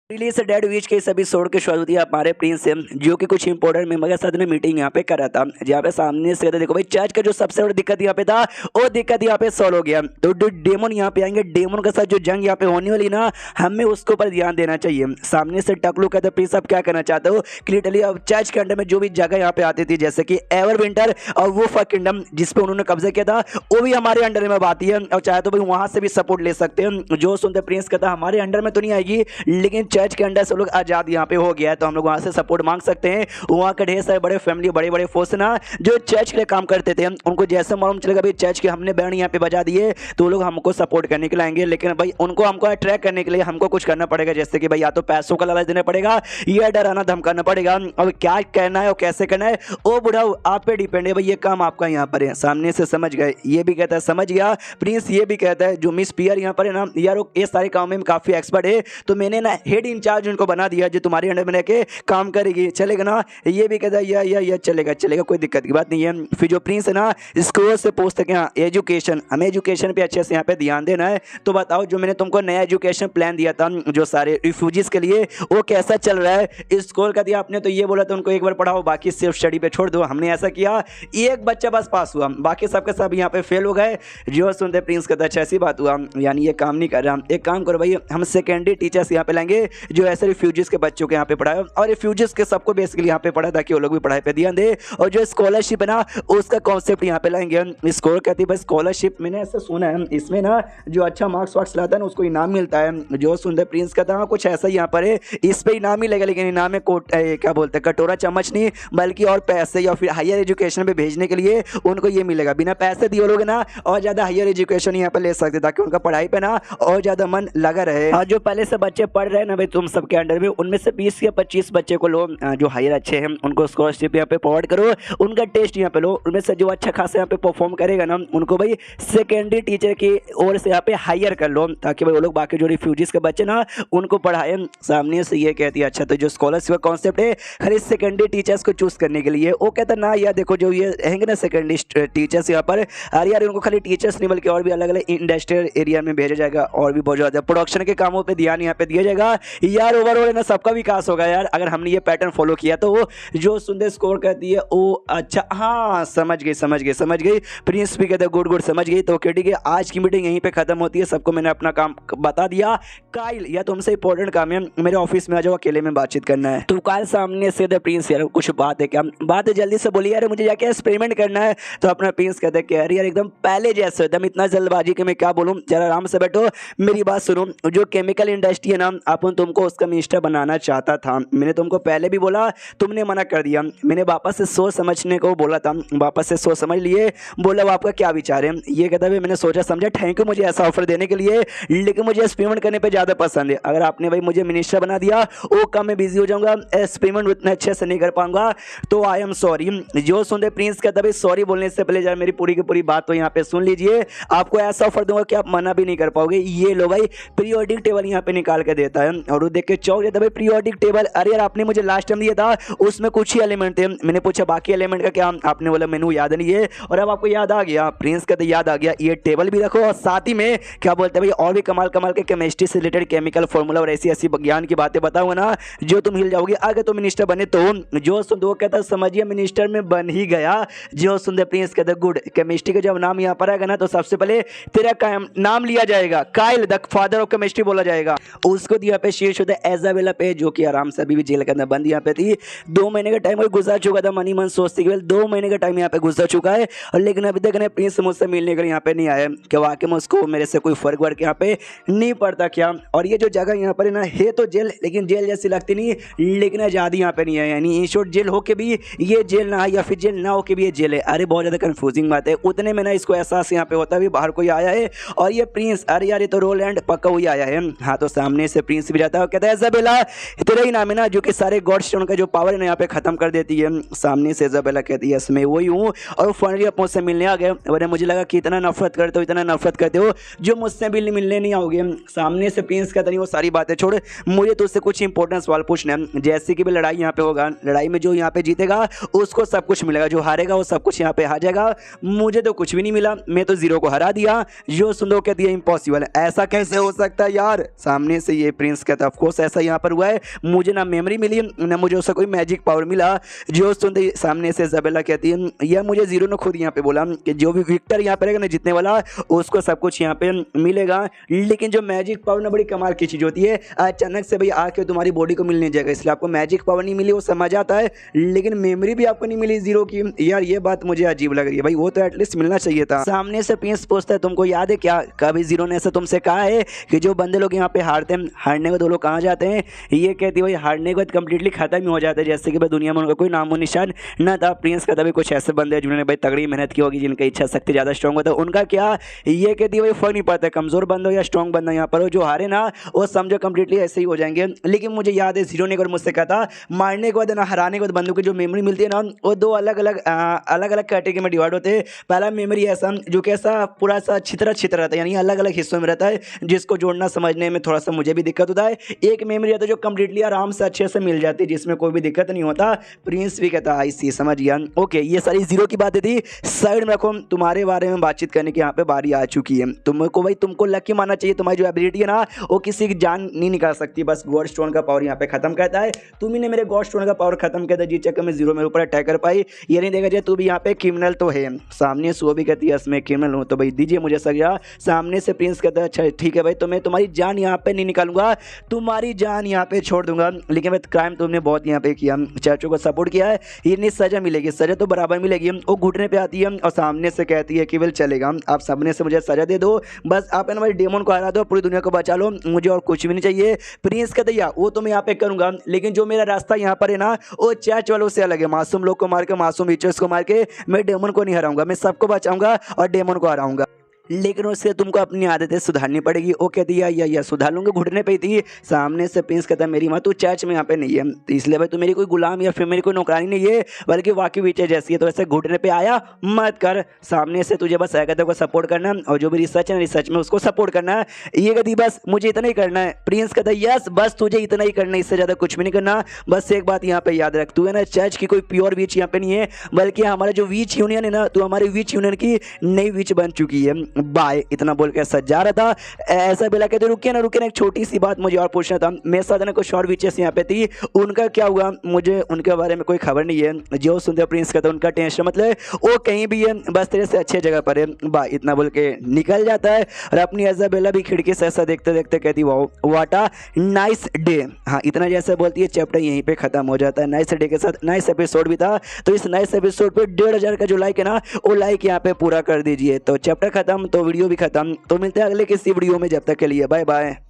Release dead विच के सभी episode के शुरुआती हमारे प्रिंस से जो कि कुछ इंपॉर्टेंट मेंबर के साथ ने मीटिंग यहाँ पे करा था, जहाँ पे सामने से देखो भाई चर्च का जो सबसे बड़ी दिक्कत यहाँ पे था वो दिक्कत यहाँ पे सॉल्व हो गया। तो डेमन यहाँ पे आएंगे, डेमन के साथ जो जंग यहाँ पे होने वाली ना, हमें उसके ऊपर ध्यान देना चाहिए। सामने से टकलू कहते प्रिंस आप क्या करना चाहते हो कि लिटरली अब चर्च के अंडर में जो भी जगह यहाँ पे आती थी जैसे कि एवर विंटर और वो फक किंगडम जिसपे उन्होंने कब्जा किया था वो भी हमारे अंडर में आती है, और चाहे तो भाई वहां से भी सपोर्ट ले सकते हैं। जो सुनते प्रिंस कहता हमारे अंडर में तो नहीं आएगी लेकिन चर्च के अंडर से लोग आजाद यहाँ पे हो गया है तो हम लोग वहां से सपोर्ट मांग सकते हैं। वहाँ के ढेर सारे बड़े फैमिली बड़े बड़े फोर्स ना जो चर्च के लिए काम करते थे, उनको जैसे मालूम चलेगा भाई चर्च के हमने बैंड यहाँ पे बजा दिए तो वो लोग हमको सपोर्ट करने के लिए आएंगे, लेकिन भाई उनको हमको अट्रैक्ट करने के लिए हमको कुछ करना पड़ेगा, जैसे कि भाई या तो पैसों का लालच देना पड़ेगा या डराना धमकाना पड़ेगा। अब क्या करना है और कैसे करना है वो बुढ़ा आप पे डिपेंड है भाई, ये काम आपका यहाँ पर है। सामने से समझ गए, ये भी कहता है समझ गया प्रिंस, ये भी कहता है जो मिस पियर यहाँ पर है ना यार ये सारे काम में काफी एक्सपर्ट है तो मैंने ना हेड इंचार्ज उनको बना दिया जो तुम्हारे अंडर में रह के काम करेगी, चलेगा ना। ये भी कहता है या चलेगा चलेगा कोई दिक्कत की बात नहीं है। फिर जो प्रिंस है ना स्कूल से पूछते कि हाँ एजुकेशन, हमें एजुकेशन पे अच्छे से यहाँ पे ध्यान देना है, तो बताओ जो मैंने तुमको नया एजुकेशन प्लान दिया था जो सारे रिफ्यूजीज के लिए वो कैसा चल रहा है। स्कूल का दिया आपने तो ये बोला था उनको एक बार पढ़ाओ बाकी सिर्फ स्टडी पे छोड़ दो, हमने ऐसा किया एक बच्चा बस पास हुआ बाकी सबके सब यहाँ पे फेल हो गए। जो सुनते प्रिंस कहता अच्छा ऐसी बात हुआ यानी ये काम नहीं कर रहा, एक काम करो भाई हम सेकेंडरी टीचर्स यहाँ पे लाएंगे जो ऐसे रिफ्यूजीज के बच्चों के यहाँ पे पढ़ाए और रिफ्यूजीज के सबको बेसिकली यहाँ पे पढ़ा ताकि वो लोग भी पढ़ाई पे ध्यान दे, और जो स्कॉलरशिप है ना उसका कॉन्सेप्ट यहाँ पे लाएंगे। स्कॉलर कहती है स्कॉलरशिप मैंने ऐसा सुना है इसमें ना जो अच्छा मार्क्स वार्क्स लाता है ना उसको इनाम मिलता है। जो सुंदर प्रिंस कहता है कुछ ऐसा यहाँ पर है, इस पे इनाम मिलेगा लेकिन इनाम में क्या बोलते हैं कटोरा चम्मच नहीं बल्कि और पैसे या फिर हायर एजुकेशन पे भेजने के लिए उनको ये मिलेगा। बिना पैसे दिए लोग ना और ज़्यादा हायर एजुकेशन यहाँ पे ले सकते ताकि उनका पढ़ाई पे ना और ज़्यादा मन लगा रहे। और जो पहले से बच्चे पढ़ रहे हैं ना भाई तुम सबके अंडर में उनमें से 20 या 25 बच्चे को लो जो हायर अच्छे हैं उनको स्कॉलरशिप यहाँ पे प्रोवाइड करो, उनका टेस्ट यहाँ पे लो, उनमें से जो अच्छा खासा यहाँ पे परफॉर्म करेगा ना उनको भाई सेकेंडरी टीचर की ओर से यहाँ पे हायर कर लो ताकि भाई वो लोग बाकी जो रिफ्यूजीज के बच्चे ना उनको पढ़ाए। सामने से ये कहती है अच्छा तो जो स्कॉलरशिप का कॉन्सेप्ट है खाली सेकेंडरी टीचर्स को चूज करने के लिए, वो कहता ना यार देखो जो ये रहेंगे ना सेकेंडरी टीचर्स यहाँ पर अरे यार उनको खाली टीचर्स नहीं बल्कि और भी अलग अलग इंडस्ट्रियल एरिया में भेजा जाएगा और भी बहुत ज़्यादा प्रोडक्शन के कामों पर ध्यान यहाँ पे दिया जाएगा यार, ओवरऑल ना सबका विकास होगा यार अगर हमने ये पैटर्न फॉलो किया तो। जो सुंदर स्कोर कहती है ओ अच्छा हाँ समझ गई प्रिंस भी कहते गुड समझ गई। तो ठीक है आज की मीटिंग यहीं पे खत्म होती है, सबको मैंने अपना काम बता दिया। काइल या तुमसे इंपॉर्टेंट काम है मेरे ऑफिस में आ जाओ अकेले में बातचीत करना है। तो काइल सामने से प्रिंस यार कुछ बात है क्या, बात है जल्दी से बोलिए यार मुझे जाके एक्सपेरिमेंट करना है। तो अपना प्रिंस कहते हैं यार एकदम पहले जैसे एकदम इतना जल्दबाजी के मैं क्या बोलूँ, जरा आराम से बैठो मेरी बात सुनो। जो केमिकल इंडस्ट्री है ना अपन तुमको उसका मिनिस्टर बनाना चाहता था, मैंने तुमको पहले भी बोला तुमने मना कर दिया, मैंने वापस से सोच समझने को बोला था वापस से सोच समझ लिए, बोला वो आपका क्या विचार है। ये कहता है मैंने सोचा समझा थैंक यू मुझे ऐसा ऑफर देने के लिए लेकिन मुझे एक्सपेरिमेंट करने पे ज़्यादा पसंद है, अगर आपने भाई मुझे मिनिस्टर बना दिया वो काम में बिजी हो जाऊंगा एक्सपेरिमेंट उतने अच्छे से नहीं कर पाऊंगा तो आई एम सॉरी। जो सुनते प्रिंस कहता भाई सॉरी बोलने से पहले यार मेरी पूरी की पूरी बात तो यहाँ पे सुन लीजिए, आपको ऐसा ऑफर दूंगा कि आप मना भी नहीं कर पाओगे। ये लो भाई पीरियोडिक टेबल यहाँ पे निकाल के देता है और वो देख के चौक जाता है भाई पीरियोडिक टेबल, अरे यार आपने मुझे लास्ट टाइम दिया था उसमें कुछ ही एलिमेंट थे, मैंने पूछा बाकी एलिमेंट का क्या, आपने बोला मेनू याद नहीं है और अब आपको याद आ गया। प्रिंस कहते याद आ गया, ये टेबल भी रखो और साथ ही में क्या बोलते हैं भाई और भी कमाल कमाल के केमिस्ट्री से रिलेटेड केमिकल फॉर्मूला और ऐसी ऐसी ज्ञान की बातें बताऊंगा ना जो तुम हिल जाओगे अगर तुम मिनिस्टर बने तो। जो सुंदर कहता समझिए मिनिस्टर में बन ही गया। जो सुंदर प्रिंस कहता गुड, केमिस्ट्री का जब नाम यहाँ पर आएगा ना तो सबसे पहले तेरा नाम लिया जाएगा, Kyle the father of chemistry बोला जाएगा। उसको दिया पे शीर्ष होता है एजाबेला पे जो कि आराम से अभी भी जेल के अंदर बंद यहाँ पे थी, 2 महीने का टाइम गुजर चुका था, मनी मन सोचती केवल 2 महीने का टाइम यहाँ पे गुजर चुका है और लेकिन अभी तक प्रिंस मुझसे मिलने के लिए यहाँ पे नहीं आया कि वाकई में उसको मेरे से कोई फर्क वर्क यहाँ पे नहीं पड़ता क्या। और ये जो जगह यहाँ पर है तो जेल लेकिन जेल जैसी लगती नहीं, लेकिन आज़ादी यहाँ पे नहीं है, यानी इन शॉर्ट जेल हो के भी ये जेल ना है या फिर जेल ना हो के भी ये जेल है। अरे बहुत ज़्यादा कंफ्यूजिंग बात है, उतने में ना इसको एहसास यहाँ पे होता भी बाहर कोई आया है और ये प्रिंस अरे यार ये तो रोल एंड पक्का हुई आया है। हाँ तो सामने से प्रिंस भी जाता है कहता है इजाबेला तेरा ही नाम है ना जो कि सारे गॉड स्टोन का जो पावर है ना यहाँ पे खत्म कर देती है। सामने से इजाबेला कहती है यस मैं वही हूँ और फाइनली आप मुझसे मिलने आ गए, वरना मुझे लगा कि इतना नफरत करते हो इतना नफरत करते हो जो मुझसे भी मिलने नहीं आओगे। सामने से प्रिंस कहता नहीं वो सारी बातें छोड़ मुझे तुझसे कुछ इंपॉर्टेंट सवाल पूछना है, जैसे कि भी लड़ाई यहाँ पे होगा, लड़ाई में जो यहाँ पे जीतेगा उसको सब कुछ मिलेगा, जो हारेगा वो सब कुछ यहाँ पे हार जाएगा। मुझे तो कुछ भी नहीं मिला, मैं तो 0 को हरा दिया। जो सुंदर कहती है इम्पॉसिबल, ऐसा कैसे हो सकता है यार। सामने से ये प्रिंस कहता था। ऑफकोर्स ऐसा यहाँ पर हुआ है, मुझे ना मेमोरी मिली ना मुझे उसका कोई मैजिक पावर मिला। जो सुनते ही सामने से इजाबेला कहती है, यह मुझे जीरो ने खुद यहाँ पे बोला कि जो भी विक्टर यहाँ पे रहेगा ना जीतने वाला उसको सब कुछ यहाँ पे मिलेगा। लेकिन जो मैजिक पावर ना बड़ी कमाल की चीज़ होती है, अचानक से भाई आके तुम्हारी बॉडी को मिलने जाएगा, इसलिए आपको मैजिक पावर नहीं मिली वो समझ आता है, लेकिन मेमोरी भी आपको नहीं मिली जीरो की। यार ये बात मुझे अजीब लग रही है भाई, वो तो एटलीस्ट मिलना चाहिए था। सामने से प्रिंस पूछता है, तुमको याद है क्या कभी जीरो ने ऐसा तुमसे कहा है कि जो बंदे लोग यहाँ पे हारते हैं, हारने के दो लोग कहाँ जाते हैं? ये कहती है भाई हारने के बाद कंप्लीटली खत्म ही हो जाता है, जैसे कि भाई दुनिया में उनका कोई नामो निशान न था। प्रिंस का तभी कुछ ऐसे बंदे हैं जिन्होंने भाई तगड़ी मेहनत की होगी, जिनका इच्छा शक्ति ज़्यादा स्ट्रॉन्ग होता है, उनका क्या ये कहती है भाई फर्क नहीं पड़ता कमजोर बंदा हो या स्ट्रॉन्ग बंदा, यहाँ पर जो हारे ना वो समझो कंप्लीटली ऐसे ही हो जाएंगे। लेकिन मुझे याद है जीरो ने एक बार मुझसे कहा था, मारने के बाद ना हराने के बाद बंदों की जो मेमोरी मिलती है ना वो दो अलग अलग कैटेगरी में डिवाइड होते हैं। पहला मेमोरी ऐसा जो कि ऐसा पूरा सा छितरा छितरा रहता है, यानी अलग अलग हिस्सों में रहता है, जिसको जोड़ना समझने में थोड़ा सा मुझे भी दिक्कत होता है। एक मेमोरी रहता है जो कंप्लीटली आराम से अच्छे से मिल जाती है, जिसमें कोई भी दिक्कत नहीं होता। प्रिंस भी कहता आई सी, समझ गया। ओके, ये सारी जीरो की बातें थी, साइड में रखो, तुम्हारे बारे में बातचीत करने की यहाँ पे बारी आ चुकी है। तुमको भाई तुमको लकी मानना चाहिए, तुम्हारी जो एबिलिटी है ना वो किसी की जान नहीं निकाल सकती, बस गॉड स्टोन का पावर यहाँ पे खत्म करता है। तुम ही ने मेरे गॉड स्टोन का पावर खत्म किया था, जिस चक्कर में जीरो मेरे ऊपर अटैक कर पाई। ये नहीं देखा जाए तू भी यहाँ पे क्रिमिनल तो है। सामने से वो भी कहती है मैं क्रिमिनल हूँ, तो भाई दीजिए मुझे सजा। सामने से प्रिंस कहता है अच्छा ठीक है भाई, तो मैं तुम्हारी जान यहाँ पे नहीं निकालूंगा, तुम्हारी जान यहाँ पे छोड़ दूंगा, लेकिन भाई क्राइम तुमने बहुत यहाँ पे किया, चर्चों को सपोर्ट किया है, ये नहीं सजा मिलेगी, सजा तो बराबर मिलेगी। वो घुटने पे आती है और सामने से कहती है कि वेल चलेगा, आप सामने से मुझे सजा दे दो, बस आप ना भाई डेमन को हरा दो, पूरी दुनिया को बचा लो, मुझे और कुछ भी नहीं चाहिए। प्रिंस कहते या वो तो मैं यहाँ पे करूंगा, लेकिन जो मेरा रास्ता यहाँ पर है ना वो चर्च वालों से अलग है। मासूम लोग को मार के, मासूम टीचर्स को मार के मैं डेमन को नहीं हराऊंगा, मैं सबको बचाऊंगा और डेमन को हराऊंगा, लेकिन उससे तुमको अपनी आदतें सुधारनी पड़ेगी। वो कहती है या सुधार लूंगे, घुटने पे थी। सामने से प्रिंस कहता है मेरी माँ तू चर्च में यहाँ पे नहीं है, तो इसलिए भाई तू मेरी कोई गुलाम या फिर मेरी कोई नौकरानी नहीं है, बल्कि वाकई वीचे जैसी है, तो ऐसे घुटने पे आया मत कर। सामने से तुझे बस कहते को सपोर्ट करना है, और जो भी रिसर्च है रिसर्च में उसको सपोर्ट करना है। ये कहती बस मुझे इतना ही करना है। प्रिंस कहता है यस बस तुझे इतना ही करना है, इससे ज़्यादा कुछ भी नहीं करना। बस एक बात यहाँ पे याद रख, तू है ना चर्च की कोई प्योर वीच यहाँ पे नहीं है, बल्कि हमारा जो वीच यूनियन है ना, तू हमारी वीच यूनियन की नई वीच बन चुकी है। बाय, इतना बोल के सज जा रहा था। ऐसा बेला कहते रुकिए ना, एक छोटी सी बात मुझे और पूछना था। मेरे साथ ना कुछ और विचेस यहाँ पे थी, उनका क्या हुआ मुझे उनके बारे में कोई खबर नहीं है। जो सुनते प्रिंस का तो उनका टेंशन मतलब वो कहीं भी है, बस तेरे से अच्छे जगह पर है। बा इतना बोल के निकल जाता है और अपनी इजाबेला भी खिड़की से ऐसा देखते देखते कहती wow what a nice day. हाँ इतना जैसे बोलती है, चैप्टर यहीं पे खत्म हो जाता है। नाइस डे के साथ नाइस एपिसोड भी था, तो इस नाइस एपिसोड पे 1500 का जो लाइक है ना वो लाइक यहाँ पे पूरा कर दीजिए। तो चैप्टर खत्म तो वीडियो भी खत्म। तो मिलते हैं अगले किसी वीडियो में, जब तक के लिए बाय बाय।